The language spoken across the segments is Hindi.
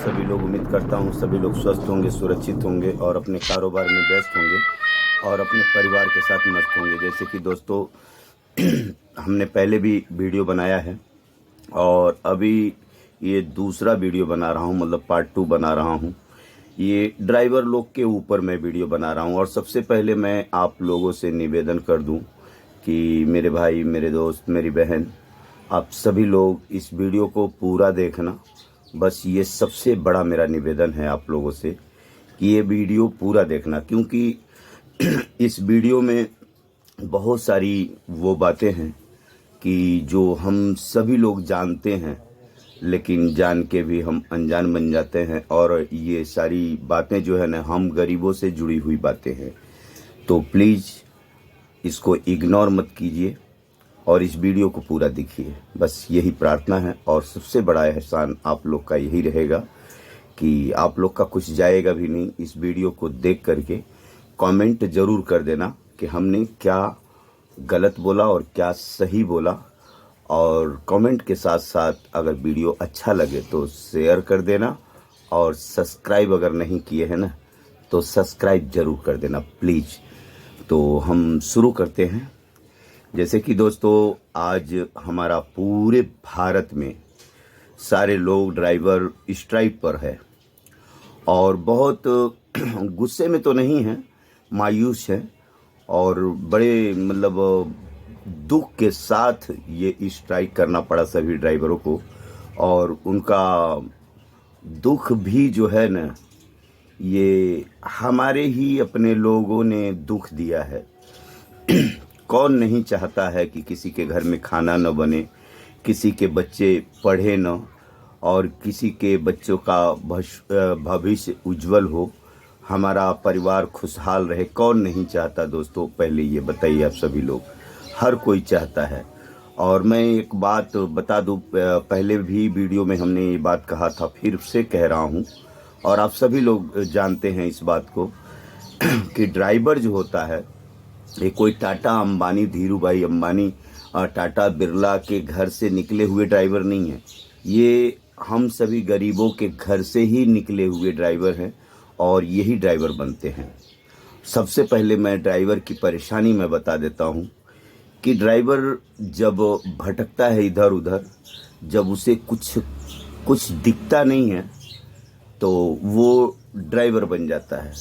सभी लोग। उम्मीद करता हूँ सभी लोग स्वस्थ होंगे, सुरक्षित होंगे और अपने कारोबार में व्यस्त होंगे और अपने परिवार के साथ मस्त होंगे। जैसे कि दोस्तों हमने पहले भी वीडियो बनाया है और अभी ये दूसरा वीडियो बना रहा हूँ, मतलब पार्ट 2 बना रहा हूँ। ये ड्राइवर लोग के ऊपर मैं वीडियो बना रहा हूँ। और सबसे पहले मैं आप लोगों से निवेदन कर दूँ कि मेरे भाई, मेरे दोस्त, मेरी बहन, आप सभी लोग इस वीडियो को पूरा देखना। बस ये सबसे बड़ा मेरा निवेदन है आप लोगों से कि ये वीडियो पूरा देखना, क्योंकि इस वीडियो में बहुत सारी वो बातें हैं कि जो हम सभी लोग जानते हैं, लेकिन जान के भी हम अनजान बन जाते हैं। और ये सारी बातें जो है ना, हम गरीबों से जुड़ी हुई बातें हैं। तो प्लीज़ इसको इग्नोर मत कीजिए और इस वीडियो को पूरा देखिए। बस यही प्रार्थना है। और सबसे बड़ा एहसान आप लोग का यही रहेगा कि आप लोग का कुछ जाएगा भी नहीं। इस वीडियो को देख करके कमेंट ज़रूर कर देना कि हमने क्या गलत बोला और क्या सही बोला। और कमेंट के साथ साथ अगर वीडियो अच्छा लगे तो शेयर कर देना। और सब्सक्राइब अगर नहीं किए हैं ना, तो सब्सक्राइब ज़रूर कर देना प्लीज़। तो हम शुरू करते हैं। जैसे कि दोस्तों, आज हमारा पूरे भारत में सारे लोग ड्राइवर स्ट्राइक पर है और बहुत गुस्से में तो नहीं है, मायूस है और बड़े मतलब दुख के साथ ये स्ट्राइक करना पड़ा सभी ड्राइवरों को। और उनका दुख भी जो है ना, ये हमारे ही अपने लोगों ने दुख दिया है। कौन नहीं चाहता है कि किसी के घर में खाना न बने, किसी के बच्चे पढ़े न, और किसी के बच्चों का भविष्य उज्जवल हो, हमारा परिवार खुशहाल रहे। कौन नहीं चाहता दोस्तों? पहले ये बताइए आप सभी लोग। हर कोई चाहता है। और मैं एक बात बता दूं, पहले भी वीडियो में हमने ये बात कहा था, फिर से कह रहा हूँ और आप सभी लोग जानते हैं इस बात को कि ड्राइवर जो होता है, ये कोई टाटा अंबानी, धीरू भाई अंबानी और टाटा बिरला के घर से निकले हुए ड्राइवर नहीं है। ये हम सभी गरीबों के घर से ही निकले हुए ड्राइवर हैं और यही ड्राइवर बनते हैं। सबसे पहले मैं ड्राइवर की परेशानी में बता देता हूँ कि ड्राइवर जब भटकता है इधर उधर, जब उसे कुछ दिखता नहीं है, तो वो ड्राइवर बन जाता है।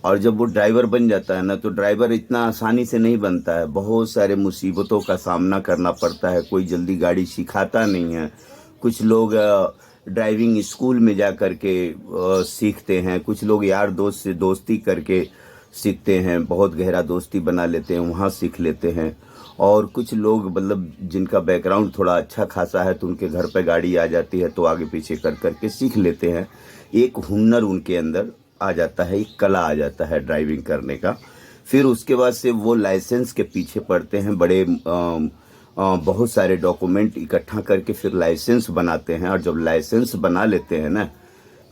और जब वो ड्राइवर बन जाता है ना, तो ड्राइवर इतना आसानी से नहीं बनता है। बहुत सारे मुसीबतों का सामना करना पड़ता है। कोई जल्दी गाड़ी सिखाता नहीं है। कुछ लोग ड्राइविंग स्कूल में जा कर के सीखते हैं। कुछ लोग यार दोस्त से दोस्ती करके सीखते हैं, बहुत गहरा दोस्ती बना लेते हैं, वहाँ सीख लेते हैं। और कुछ लोग मतलब जिनका बैकग्राउंड थोड़ा अच्छा खासा है, तो उनके घर पे गाड़ी आ जाती है तो आगे पीछे कर करके सीख लेते हैं। एक हुनर उनके अंदर आ जाता है, एक कला आ जाता है ड्राइविंग करने का। फिर उसके बाद से वो लाइसेंस के पीछे पड़ते हैं, बड़े बहुत सारे डॉक्यूमेंट इकट्ठा करके फिर लाइसेंस बनाते हैं। और जब लाइसेंस बना लेते हैं ना,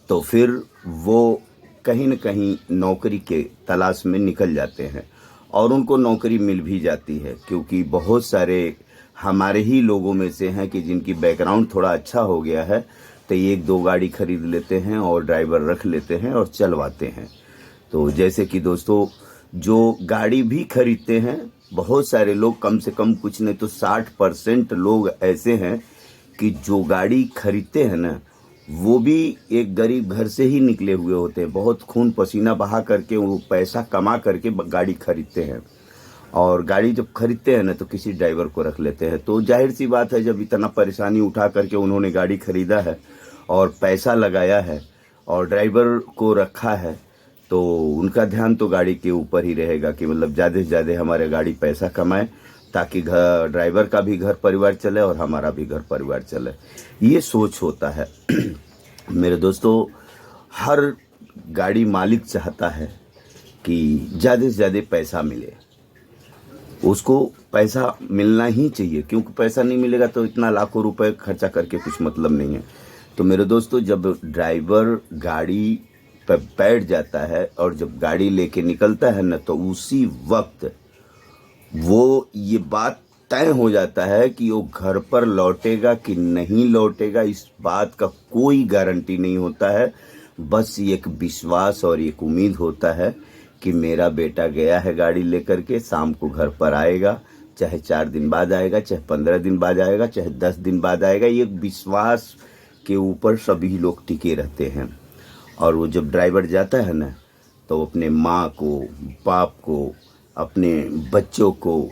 तो फिर वो कहीं न कहीं नौकरी के तलाश में निकल जाते हैं और उनको नौकरी मिल भी जाती है। क्योंकि बहुत सारे हमारे ही लोगों में से हैं कि जिनकी बैकग्राउंड थोड़ा अच्छा हो गया है, तो एक दो गाड़ी खरीद लेते हैं और ड्राइवर रख लेते हैं और चलवाते हैं। तो जैसे कि दोस्तों, जो गाड़ी भी खरीदते हैं, बहुत सारे लोग, कम से कम कुछ नहीं तो 60% लोग ऐसे हैं कि जो गाड़ी खरीदते हैं ना, वो भी एक गरीब घर से ही निकले हुए होते हैं। बहुत खून पसीना बहा करके, वो पैसा कमा करके गाड़ी खरीदते हैं। और गाड़ी जब खरीदते हैं ना, तो किसी ड्राइवर को रख लेते हैं। तो जाहिर सी बात है, जब इतना परेशानी उठा करके उन्होंने गाड़ी खरीदा है और पैसा लगाया है और ड्राइवर को रखा है, तो उनका ध्यान तो गाड़ी के ऊपर ही रहेगा कि मतलब ज़्यादा से ज़्यादा हमारे गाड़ी पैसा कमाए, ताकि घर ड्राइवर का भी घर परिवार चले और हमारा भी घर परिवार चले। ये सोच होता है। मेरे दोस्तों, हर गाड़ी मालिक चाहता है कि ज़्यादा से ज़्यादा पैसा मिले। उसको पैसा मिलना ही चाहिए, क्योंकि पैसा नहीं मिलेगा तो इतना लाखों रुपए खर्चा करके कुछ मतलब नहीं है। तो मेरे दोस्तों, जब ड्राइवर गाड़ी पर बैठ जाता है और जब गाड़ी लेके निकलता है ना, तो उसी वक्त वो ये बात तय हो जाता है कि वो घर पर लौटेगा कि नहीं लौटेगा, इस बात का कोई गारंटी नहीं होता है। बस एक विश्वास और एक उम्मीद होता है कि मेरा बेटा गया है गाड़ी लेकर के, शाम को घर पर आएगा, चाहे 4 दिन बाद आएगा, चाहे 15 दिन बाद आएगा, चाहे 10 दिन बाद आएगा। ये विश्वास के ऊपर सभी लोग टिके रहते हैं। और वो जब ड्राइवर जाता है ना, तो अपने माँ को, बाप को, अपने बच्चों को,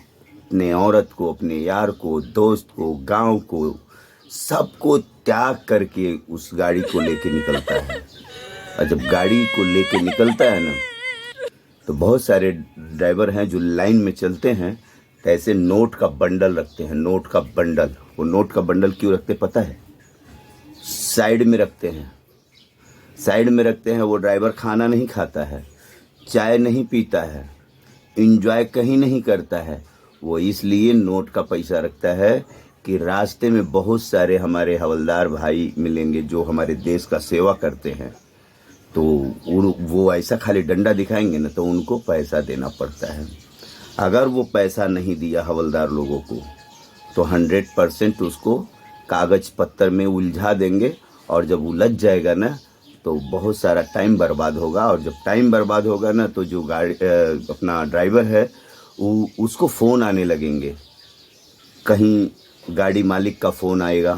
अपने औरत को, अपने यार को, दोस्त को, गांव को, सबको त्याग करके उस गाड़ी को लेके निकलता है। और जब गाड़ी को लेके निकलता है ना, तो बहुत सारे ड्राइवर हैं जो लाइन में चलते हैं, तो ऐसे नोट का बंडल रखते हैं। नोट का बंडल, वो नोट का बंडल क्यों रखते पता है? साइड में रखते हैं। साइड में रखते हैं। वो ड्राइवर खाना नहीं खाता है, चाय नहीं पीता है, एंजॉय कहीं नहीं करता है। वो इसलिए नोट का पैसा रखता है कि रास्ते में बहुत सारे हमारे हवलदार भाई मिलेंगे जो हमारे देश का सेवा करते हैं, तो वो ऐसा खाली डंडा दिखाएंगे ना, तो उनको पैसा देना पड़ता है। अगर वो पैसा नहीं दिया हवलदार लोगों को, तो 100% उसको कागज पत्तर में उलझा देंगे। और जब उलझ जाएगा ना, तो बहुत सारा टाइम बर्बाद होगा। और जब टाइम बर्बाद होगा ना, तो जो गाड़ी अपना ड्राइवर है, उसको फ़ोन आने लगेंगे। कहीं गाड़ी मालिक का फ़ोन आएगा,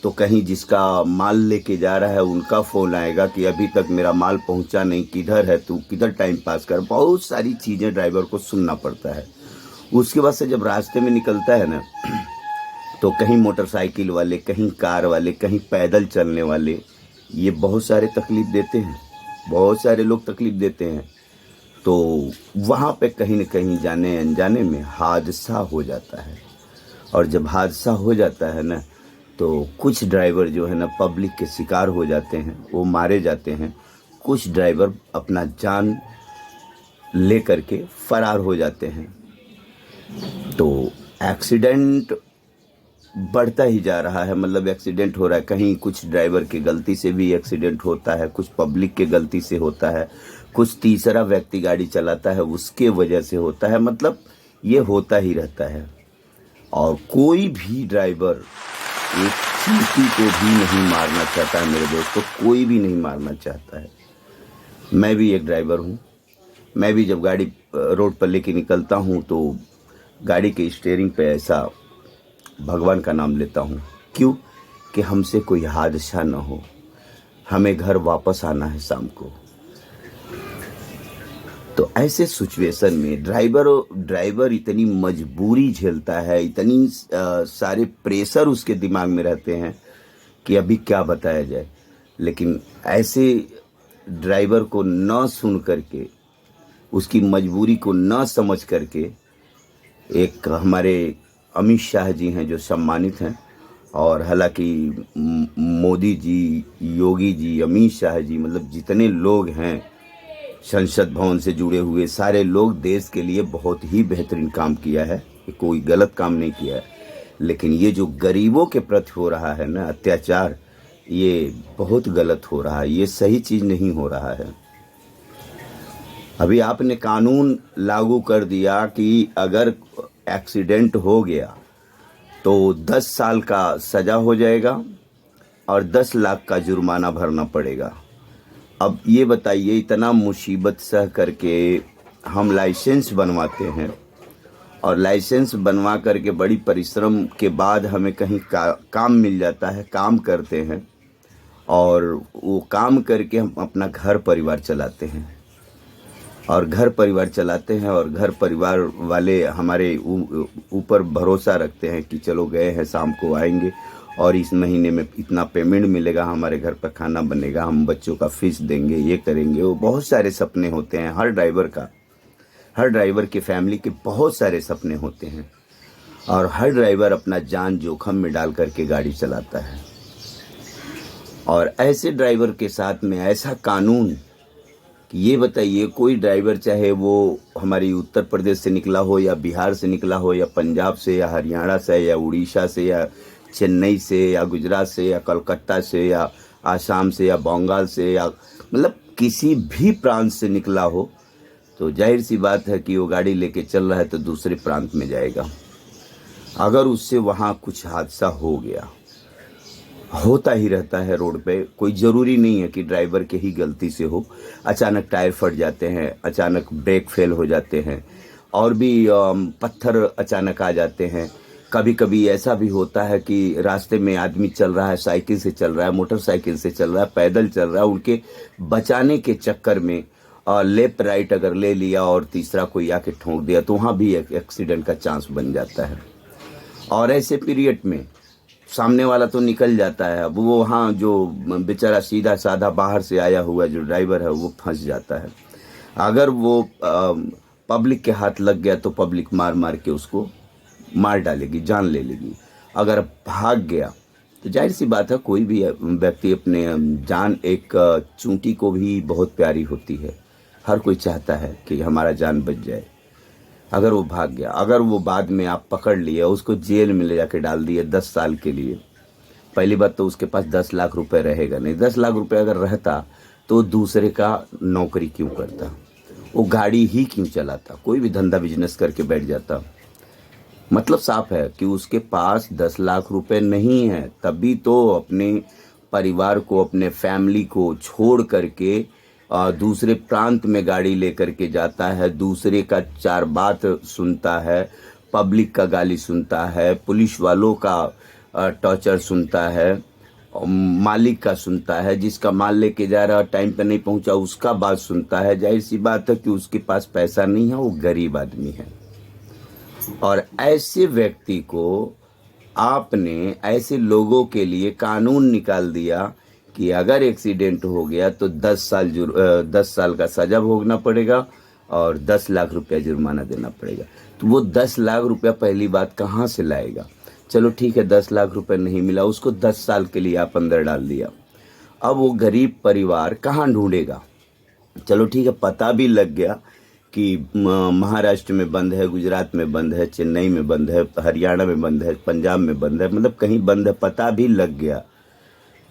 तो कहीं जिसका माल लेके जा रहा है उनका फ़ोन आएगा कि अभी तक मेरा माल पहुंचा नहीं, किधर है तू, किधर टाइम पास कर। बहुत सारी चीज़ें ड्राइवर को सुनना पड़ता है। उसके बाद से जब रास्ते में निकलता है ना, तो कहीं मोटरसाइकिल वाले, कहीं कार वाले, कहीं पैदल चलने वाले, ये बहुत सारे तकलीफ़ देते हैं। बहुत सारे लोग तकलीफ़ देते हैं। तो वहाँ पे कहीं न कहीं जाने अनजाने में हादसा हो जाता है। और जब हादसा हो जाता है ना, तो कुछ ड्राइवर जो है ना पब्लिक के शिकार हो जाते हैं, वो मारे जाते हैं। कुछ ड्राइवर अपना जान ले करके फरार हो जाते हैं। तो एक्सीडेंट बढ़ता ही जा रहा है। मतलब एक्सीडेंट हो रहा है, कहीं कुछ ड्राइवर की गलती से भी एक्सीडेंट होता है, कुछ पब्लिक के गलती से होता है, कुछ तीसरा व्यक्ति गाड़ी चलाता है उसके वजह से होता है। मतलब ये होता ही रहता है। और कोई भी ड्राइवर एक चींटी को भी नहीं मारना चाहता है मेरे दोस्तों, कोई भी नहीं मारना चाहता है। मैं भी एक ड्राइवर हूँ। मैं भी जब गाड़ी रोड पर लेके निकलता हूँ, तो गाड़ी के स्टीयरिंग पे ऐसा भगवान का नाम लेता हूँ। क्यों? कि हमसे कोई हादसा न हो, हमें घर वापस आना है शाम को। तो ऐसे सिचुएशन में ड्राइवर इतनी मजबूरी झेलता है, इतनी सारे प्रेशर उसके दिमाग में रहते हैं कि अभी क्या बताया जाए। लेकिन ऐसे ड्राइवर को न सुन करके, उसकी मजबूरी को न समझ करके, एक हमारे अमित शाह जी हैं जो सम्मानित हैं। और हालांकि मोदी जी, योगी जी, अमित शाह जी, मतलब जितने लोग हैं संसद भवन से जुड़े हुए सारे लोग, देश के लिए बहुत ही बेहतरीन काम किया है। कोई गलत काम नहीं किया है। लेकिन ये जो गरीबों के प्रति हो रहा है ना अत्याचार, ये बहुत गलत हो रहा है। ये सही चीज़ नहीं हो रहा है। अभी आपने कानून लागू कर दिया कि अगर एक्सीडेंट हो गया तो 10 साल का सज़ा हो जाएगा और 10 लाख का जुर्माना भरना पड़ेगा। अब ये बताइए, इतना मुसीबत सह करके हम लाइसेंस बनवाते हैं, और लाइसेंस बनवा करके बड़ी परिश्रम के बाद हमें कहीं काम मिल जाता है, काम करते हैं, और वो काम करके हम अपना घर परिवार चलाते हैं। और घर परिवार चलाते हैं, और घर परिवार वाले हमारे ऊपर भरोसा रखते हैं कि चलो गए हैं, शाम को आएंगे और इस महीने में इतना पेमेंट मिलेगा, हमारे घर पर खाना बनेगा, हम बच्चों का फीस देंगे, ये करेंगे। वो बहुत सारे सपने होते हैं हर ड्राइवर के फैमिली के बहुत सारे सपने होते हैं। और हर ड्राइवर अपना जान जोखिम में डाल करके गाड़ी चलाता है। और ऐसे ड्राइवर के साथ में ऐसा कानून, ये बताइए, कोई ड्राइवर चाहे वो हमारी उत्तर प्रदेश से निकला हो, या बिहार से निकला हो, या पंजाब से, या हरियाणा से, या उड़ीसा से, या चेन्नई से, या गुजरात से, या कलकत्ता से, या आसाम से, या बंगाल से, या मतलब किसी भी प्रांत से निकला हो, तो जाहिर सी बात है कि वो गाड़ी लेके चल रहा है तो दूसरे प्रांत में जाएगा। अगर उससे वहाँ कुछ हादसा हो गया, होता ही रहता है रोड पे, कोई ज़रूरी नहीं है कि ड्राइवर के ही गलती से हो। अचानक टायर फट जाते हैं, अचानक ब्रेक फेल हो जाते हैं, और भी पत्थर अचानक आ जाते हैं। कभी कभी ऐसा भी होता है कि रास्ते में आदमी चल रहा है, साइकिल से चल रहा है, मोटरसाइकिल से चल रहा है, पैदल चल रहा है, उनके बचाने के चक्कर में लेफ्ट राइट अगर ले लिया और तीसरा कोई आके ठोक दिया तो वहाँ भी एक एक्सीडेंट का चांस बन जाता है। और ऐसे पीरियड में सामने वाला तो निकल जाता है, अब वो वहाँ जो बेचारा सीधा साधा बाहर से आया हुआ जो ड्राइवर है वो फंस जाता है। अगर वो पब्लिक के हाथ लग गया तो पब्लिक मार मार के उसको मार डालेगी, जान ले लेगी। अगर भाग गया तो जाहिर सी बात है, कोई भी व्यक्ति अपने जान, एक चूंटी को भी बहुत प्यारी होती है, हर कोई चाहता है कि हमारा जान बच जाए। अगर वो भाग गया, अगर वो बाद में आप पकड़ लिए, उसको जेल में ले जाके डाल दिए 10 साल के लिए, पहली बात तो उसके पास 10 लाख रुपए रहेगा नहीं। 10 लाख रुपए अगर रहता तो दूसरे का नौकरी क्यों करता, वो गाड़ी ही क्यों चलाता, कोई भी धंधा बिजनेस करके बैठ जाता। मतलब साफ है कि उसके पास 10 लाख रुपए नहीं है, तभी तो अपने परिवार को, अपने फैमिली को छोड़ करके दूसरे प्रांत में गाड़ी लेकर के जाता है, दूसरे का चार बात सुनता है, पब्लिक का गाली सुनता है, पुलिस वालों का टॉर्चर सुनता है, मालिक का सुनता है, जिसका माल लेके जा रहा टाइम पे नहीं पहुंचा उसका बात सुनता है। जाहिर सी बात है कि उसके पास पैसा नहीं है, वो गरीब आदमी है। और ऐसे व्यक्ति को आपने, ऐसे लोगों के लिए कानून निकाल दिया कि अगर एक्सीडेंट हो गया तो 10 साल का सजा भोगना पड़ेगा और 10 लाख रुपया जुर्माना देना पड़ेगा। तो वो 10 लाख रुपया पहली बात कहाँ से लाएगा? चलो ठीक है, 10 लाख रुपए नहीं मिला, उसको 10 साल के लिए आप अंदर डाल दिया। अब वो गरीब परिवार कहाँ ढूंढेगा? चलो ठीक है, पता भी लग गया कि महाराष्ट्र में बंद है, गुजरात में बंद है, चेन्नई में बंद है, हरियाणा में बंद है, पंजाब में बंद है, मतलब कहीं बंद है, पता भी लग गया,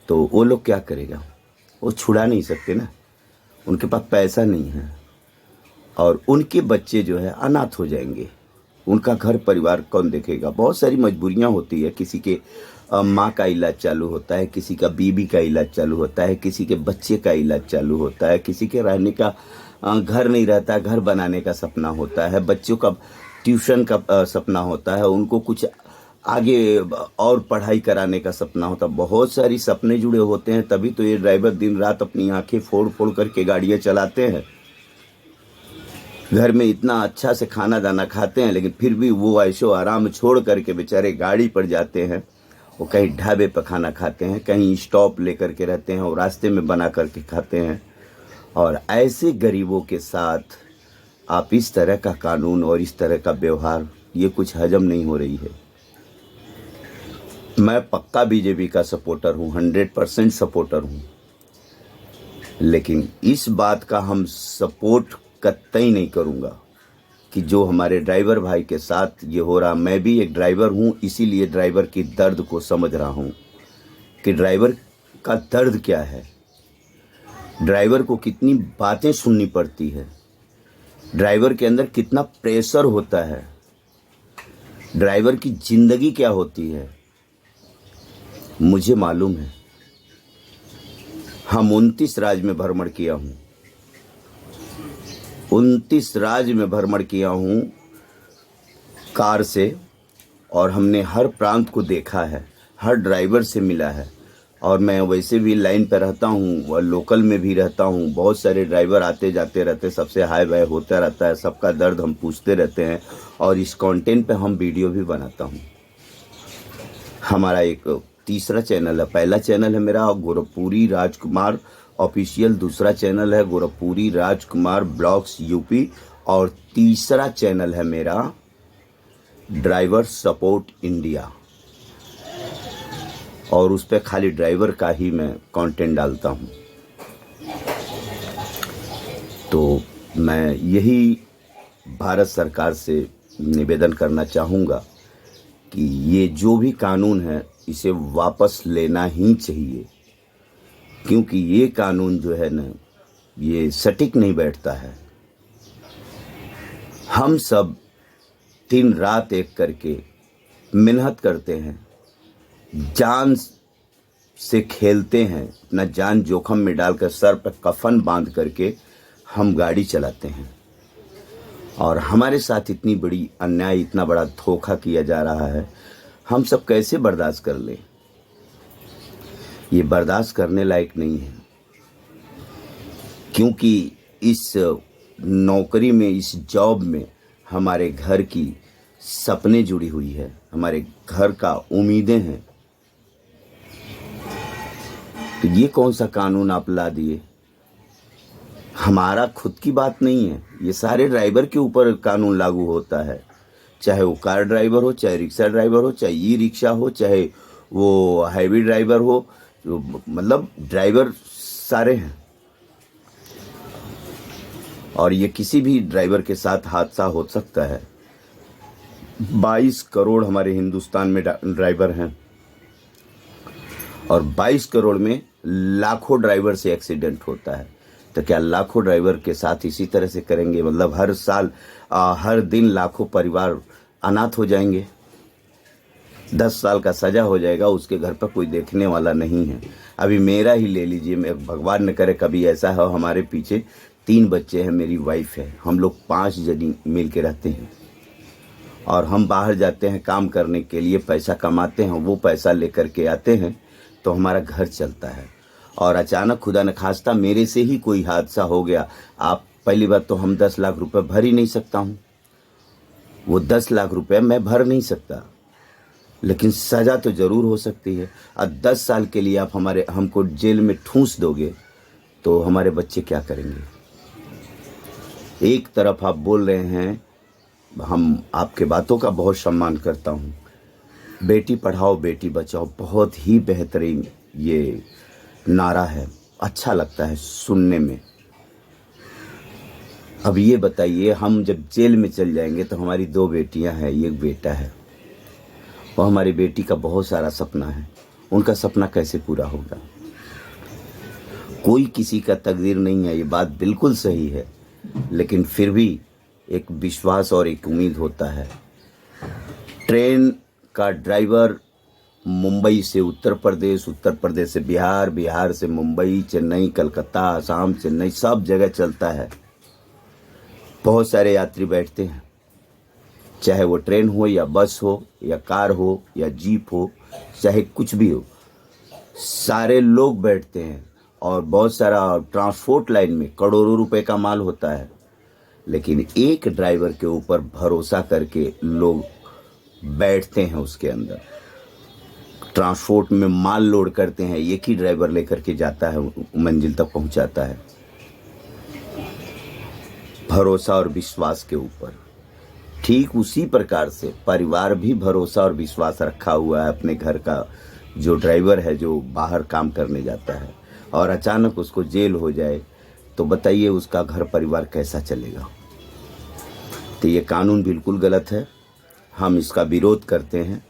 तो वो लोग क्या करेगा? वो छुड़ा नहीं सकते ना, उनके पास पैसा नहीं है, और उनके बच्चे जो है अनाथ हो जाएंगे, उनका घर परिवार कौन देखेगा? बहुत सारी मजबूरियां होती है, किसी के माँ का इलाज चालू होता है, किसी का बीबी का इलाज चालू होता है, किसी के बच्चे का इलाज चालू होता है, किसी के रहने का घर नहीं रहता, घर बनाने का सपना होता है, बच्चों का ट्यूशन का सपना होता है, उनको कुछ आगे और पढ़ाई कराने का सपना होता है, बहुत सारी सपने जुड़े होते हैं। तभी तो ये ड्राइवर दिन रात अपनी आंखें फोड़ फोड़ करके गाड़ियां चलाते हैं, घर में इतना अच्छा से खाना दाना खाते हैं, लेकिन फिर भी वो ऐशो आराम छोड़ करके बेचारे गाड़ी पर जाते हैं। वो कहीं ढाबे पर खाना खाते हैं, कहीं स्टॉप लेकर के रहते हैं और रास्ते में बना करके खाते हैं। और ऐसे गरीबों के साथ आप इस तरह का कानून और इस तरह का व्यवहार, ये कुछ हजम नहीं हो रही है। मैं पक्का बीजेपी का सपोर्टर हूँ, 100% सपोर्टर हूँ, लेकिन इस बात का हम सपोर्ट कतई नहीं करूँगा कि जो हमारे ड्राइवर भाई के साथ ये हो रहा। मैं भी एक ड्राइवर हूँ, इसीलिए ड्राइवर की दर्द को समझ रहा हूँ कि ड्राइवर का दर्द क्या है, ड्राइवर को कितनी बातें सुननी पड़ती है, ड्राइवर के अंदर कितना प्रेशर होता है, ड्राइवर की जिंदगी क्या होती है, मुझे मालूम है। हम 29 राज्य में भ्रमण किया हूँ, 29 राज्य में भ्रमण किया हूँ कार से, और हमने हर प्रांत को देखा है, हर ड्राइवर से मिला है। और मैं वैसे भी लाइन पर रहता हूँ और लोकल में भी रहता हूँ, बहुत सारे ड्राइवर आते जाते रहते, सबसे हाय बाय होता रहता है, सबका दर्द हम पूछते रहते हैं, और इस कंटेंट पे हम वीडियो भी बनाता हूँ। हमारा एक तीसरा चैनल है, पहला चैनल है मेरा गोरखपुरी राजकुमार ऑफिशियल, दूसरा चैनल है गोरखपुरी राजकुमार ब्लॉग्स यूपी, और तीसरा चैनल है मेरा ड्राइवर सपोर्ट इंडिया, और उस पर खाली ड्राइवर का ही मैं कंटेंट डालता हूँ। तो मैं यही भारत सरकार से निवेदन करना चाहूँगा कि ये जो भी कानून है इसे वापस लेना ही चाहिए, क्योंकि ये कानून जो है ना, ये सटीक नहीं बैठता है। हम सब दिन रात एक करके मेहनत करते हैं, जान से खेलते हैं, अपना जान जोखम में डालकर सर पर कफन बांध करके हम गाड़ी चलाते हैं, और हमारे साथ इतनी बड़ी अन्याय, इतना बड़ा धोखा किया जा रहा है, हम सब कैसे बर्दाश्त कर लें? ये बर्दाश्त करने लायक नहीं है, क्योंकि इस नौकरी में, इस जॉब में हमारे घर की सपने जुड़ी हुई है, हमारे घर का उम्मीदें हैं। तो ये कौन सा कानून आप ला दिए? हमारा खुद की बात नहीं है, ये सारे ड्राइवर के ऊपर कानून लागू होता है, चाहे वो कार ड्राइवर हो, चाहे रिक्शा ड्राइवर हो, चाहे ई रिक्शा हो, चाहे वो हाईवे ड्राइवर हो, मतलब ड्राइवर सारे हैं। और ये किसी भी ड्राइवर के साथ हादसा हो सकता है। 22 करोड़ हमारे हिंदुस्तान में ड्राइवर हैं, और 22 करोड़ में लाखों ड्राइवर से एक्सीडेंट होता है। तो क्या लाखों ड्राइवर के साथ इसी तरह से करेंगे? मतलब हर साल हर दिन लाखों परिवार अनाथ हो जाएंगे, 10 साल का सजा हो जाएगा, उसके घर पर कोई देखने वाला नहीं है। अभी मेरा ही ले लीजिए, मैं भगवान न करे कभी ऐसा हो, हमारे पीछे 3 बच्चे हैं, मेरी वाइफ है, हम लोग 5 जनी मिल के रहते हैं, और हम बाहर जाते हैं काम करने के लिए, पैसा कमाते हैं, वो पैसा लेकर के आते हैं तो हमारा घर चलता है। और अचानक खुदा न खास्ता मेरे से ही कोई हादसा हो गया, आप पहली बात तो हम 10 लाख रुपए भर ही नहीं सकता हूँ, वो 10 लाख रुपए मैं भर नहीं सकता, लेकिन सज़ा तो ज़रूर हो सकती है। और 10 साल के लिए आप हमको जेल में ठूंस दोगे तो हमारे बच्चे क्या करेंगे? एक तरफ आप बोल रहे हैं, हम आपके बातों का बहुत सम्मान करता हूँ, बेटी पढ़ाओ बेटी बचाओ, बहुत ही बेहतरीन ये नारा है, अच्छा लगता है सुनने में। अब ये बताइए, हम जब जेल में चल जाएंगे तो हमारी 2 बेटियां हैं, एक बेटा है, और हमारी बेटी का बहुत सारा सपना है, उनका सपना कैसे पूरा होगा? कोई किसी का तकदीर नहीं है, ये बात बिल्कुल सही है, लेकिन फिर भी एक विश्वास और एक उम्मीद होता है। ट्रेन का ड्राइवर मुंबई से उत्तर प्रदेश, उत्तर प्रदेश से बिहार, बिहार से मुंबई, चेन्नई, कलकत्ता, आसाम, चेन्नई, सब जगह चलता है। बहुत सारे यात्री बैठते हैं, चाहे वो ट्रेन हो या बस हो या कार हो या जीप हो, चाहे कुछ भी हो, सारे लोग बैठते हैं, और बहुत सारा ट्रांसपोर्ट लाइन में करोड़ों रुपए का माल होता है, लेकिन एक ड्राइवर के ऊपर भरोसा करके लोग बैठते हैं, उसके अंदर ट्रांसपोर्ट में माल लोड करते हैं, एक ही ड्राइवर लेकर के जाता है, मंजिल तक पहुंचाता है, भरोसा और विश्वास के ऊपर। ठीक उसी प्रकार से परिवार भी भरोसा और विश्वास रखा हुआ है अपने घर का। जो ड्राइवर है, जो बाहर काम करने जाता है, और अचानक उसको जेल हो जाए तो बताइए उसका घर परिवार कैसा चलेगा? तो ये कानून बिल्कुल गलत है, हम इसका विरोध करते हैं,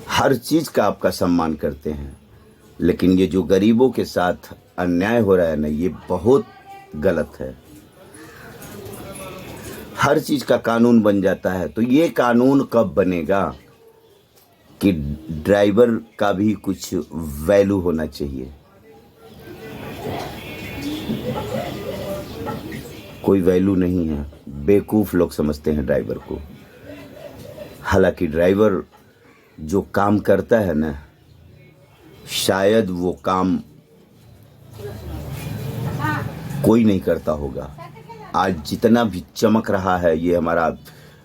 हर चीज़ का आपका सम्मान करते हैं, लेकिन ये जो गरीबों के साथ अन्याय हो रहा है ना, ये बहुत गलत है। हर चीज़ का कानून बन जाता है, तो ये कानून कब बनेगा कि ड्राइवर का भी कुछ वैल्यू होना चाहिए? कोई वैल्यू नहीं है, बेवकूफ़ लोग समझते हैं ड्राइवर को। हालांकि ड्राइवर जो काम करता है ना, शायद वो काम कोई नहीं करता होगा। आज जितना भी चमक रहा है, ये हमारा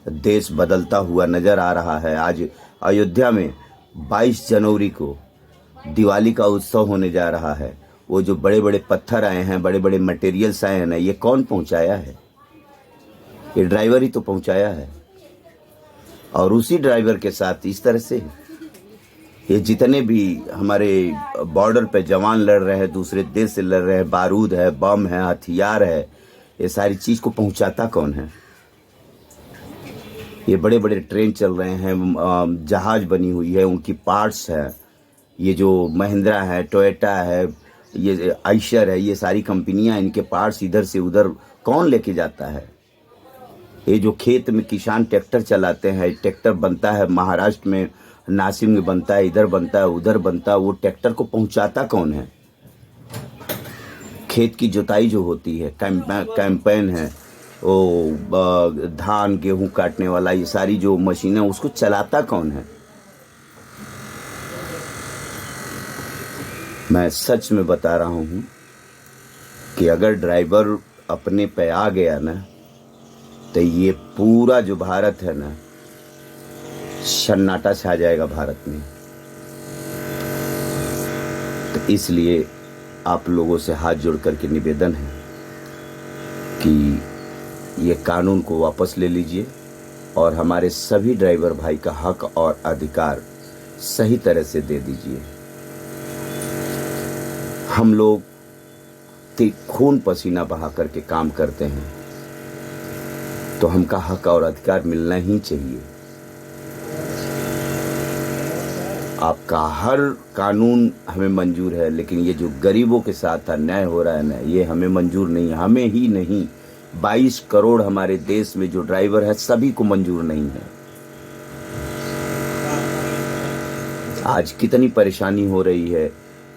देश बदलता हुआ नज़र आ रहा है। आज अयोध्या में 22 जनवरी को दिवाली का उत्सव होने जा रहा है। वो जो बड़े बड़े पत्थर आए हैं, बड़े बड़े मटेरियल्स आए हैं ना, ये कौन पहुंचाया है? ये ड्राइवर ही तो पहुंचाया है। और उसी ड्राइवर के साथ इस तरह से ये जितने भी हमारे बॉर्डर पे जवान लड़ रहे हैं, दूसरे देश से लड़ रहे हैं, बारूद है, बम है, हथियार है, ये सारी चीज़ को पहुंचाता कौन है? ये बड़े बड़े ट्रेन चल रहे हैं, जहाज बनी हुई है, उनकी पार्ट्स है, ये जो महिंद्रा है, टोयोटा है, ये आइशर है, ये सारी कंपनियां, इनके पार्ट्स इधर से उधर कौन लेके जाता है? ये जो खेत में किसान ट्रैक्टर चलाते हैं, ट्रैक्टर बनता है महाराष्ट्र में, नासिक में बनता है, इधर बनता है, उधर बनता है, वो ट्रैक्टर को पहुंचाता कौन है? खेत की जुताई जो होती है, कैंपेन है, वो धान गेहूं काटने वाला, ये सारी जो मशीनें, उसको चलाता कौन है? मैं सच में बता रहा हूँ कि अगर ड्राइवर अपने पे आ गया ना, तो ये पूरा जो भारत है ना, सन्नाटा छा जाएगा भारत में। तो इसलिए आप लोगों से हाथ जोड़ करके निवेदन है कि ये कानून को वापस ले लीजिए और हमारे सभी ड्राइवर भाई का हक और अधिकार सही तरह से दे दीजिए। हम लोग खून पसीना बहा करके काम करते हैं, तो हमका हक और अधिकार मिलना ही चाहिए। आपका हर कानून हमें मंजूर है, लेकिन ये जो गरीबों के साथ अन्याय हो रहा है ना, ये हमें मंजूर नहीं है। हमें ही नहीं, 22 करोड़ हमारे देश में जो ड्राइवर है सभी को मंजूर नहीं है। आज कितनी परेशानी हो रही है,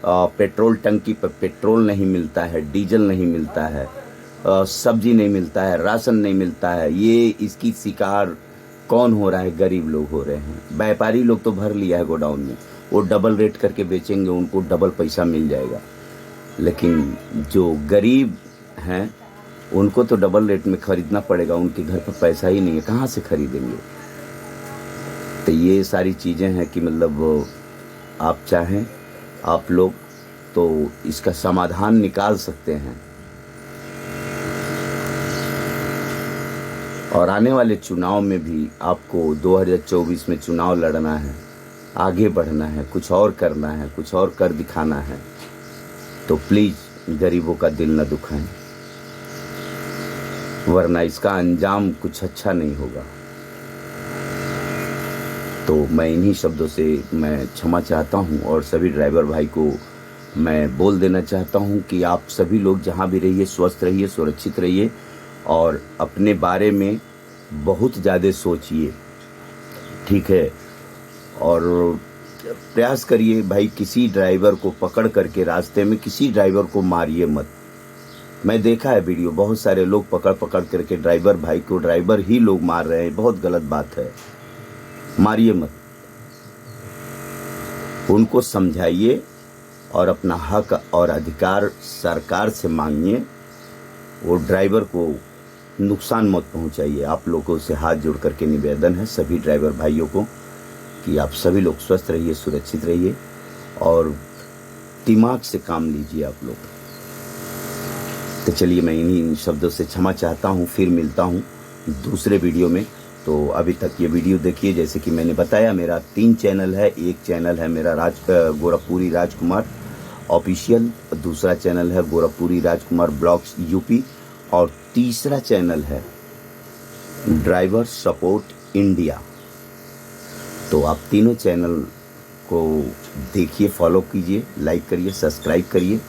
पेट्रोल टंकी पर पेट्रोल नहीं मिलता है, डीजल नहीं मिलता है, सब्जी नहीं मिलता है, राशन नहीं मिलता है। ये इसकी शिकार कौन हो रहा है? गरीब लोग हो रहे हैं। व्यापारी लोग तो भर लिया है गोडाउन में, वो डबल रेट करके बेचेंगे, उनको डबल पैसा मिल जाएगा। लेकिन जो गरीब हैं उनको तो डबल रेट में खरीदना पड़ेगा, उनके घर पर पैसा ही नहीं है, कहाँ से खरीदेंगे? तो ये सारी चीज़ें हैं कि मतलब आप चाहें आप लोग तो इसका समाधान निकाल सकते हैं। और आने वाले चुनाव में भी आपको 2024 में चुनाव लड़ना है, आगे बढ़ना है, कुछ और करना है, कुछ और कर दिखाना है, तो प्लीज़ गरीबों का दिल न दुखाएं, वरना इसका अंजाम कुछ अच्छा नहीं होगा। तो मैं इन्हीं शब्दों से मैं क्षमा चाहता हूं और सभी ड्राइवर भाई को मैं बोल देना चाहता हूं कि आप सभी लोग जहां भी रहिए, स्वस्थ रहिए, सुरक्षित रहिए और अपने बारे में बहुत ज़्यादा सोचिए, ठीक है? और प्रयास करिए भाई, किसी ड्राइवर को पकड़ करके रास्ते में किसी ड्राइवर को मारिए मत। मैं देखा है वीडियो, बहुत सारे लोग पकड़ करके ड्राइवर भाई को, ड्राइवर ही लोग मार रहे हैं, बहुत गलत बात है। मारिए मत, उनको समझाइए और अपना हक और अधिकार सरकार से मांगिए। वो ड्राइवर को नुकसान मत पहुंचाइए। आप लोगों से हाथ जोड़ करके निवेदन है सभी ड्राइवर भाइयों को कि आप सभी लोग स्वस्थ रहिए, सुरक्षित रहिए और दिमाग से काम लीजिए आप लोग। तो चलिए, मैं इन्हीं शब्दों से क्षमा चाहता हूँ, फिर मिलता हूँ दूसरे वीडियो में। तो अभी तक ये वीडियो देखिए। जैसे कि मैंने बताया, मेरा 3 चैनल है। एक चैनल है मेरा गोरखपुरी राजकुमार ऑफिशियल, दूसरा चैनल है गोरखपुरी राजकुमार ब्लॉग्स यूपी और तीसरा चैनल है ड्राइवर सपोर्ट इंडिया। तो आप तीनों चैनल को देखिए, फॉलो कीजिए, लाइक करिए, सब्सक्राइब करिए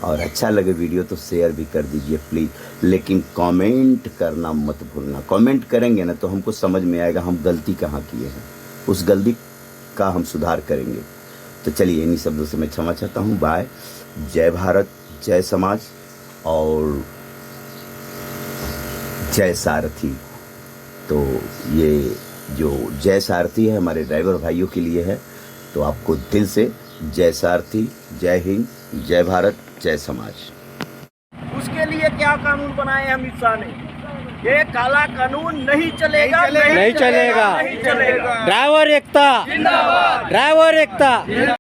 और अच्छा लगे वीडियो तो शेयर भी कर दीजिए प्लीज़। लेकिन कमेंट करना मत भूलना। कमेंट करेंगे ना तो हमको समझ में आएगा हम गलती कहाँ किए हैं, उस गलती का हम सुधार करेंगे। तो चलिए, इन्हीं शब्दों से मैं क्षमा चाहता हूँ। बाय। जय भारत, जय समाज और जय सारथी। तो ये जो जय सारथी है हमारे ड्राइवर भाइयों के लिए है, तो आपको दिल से जय सारथी, जय हिंद, जय भारत, जय समाज। उसके लिए क्या कानून बनाए अमित शाह ने? ये काला कानून नहीं चलेगा, नहीं चलेगा। नहीं चलेगा। ड्राइवर एकता, ड्राइवर एकता।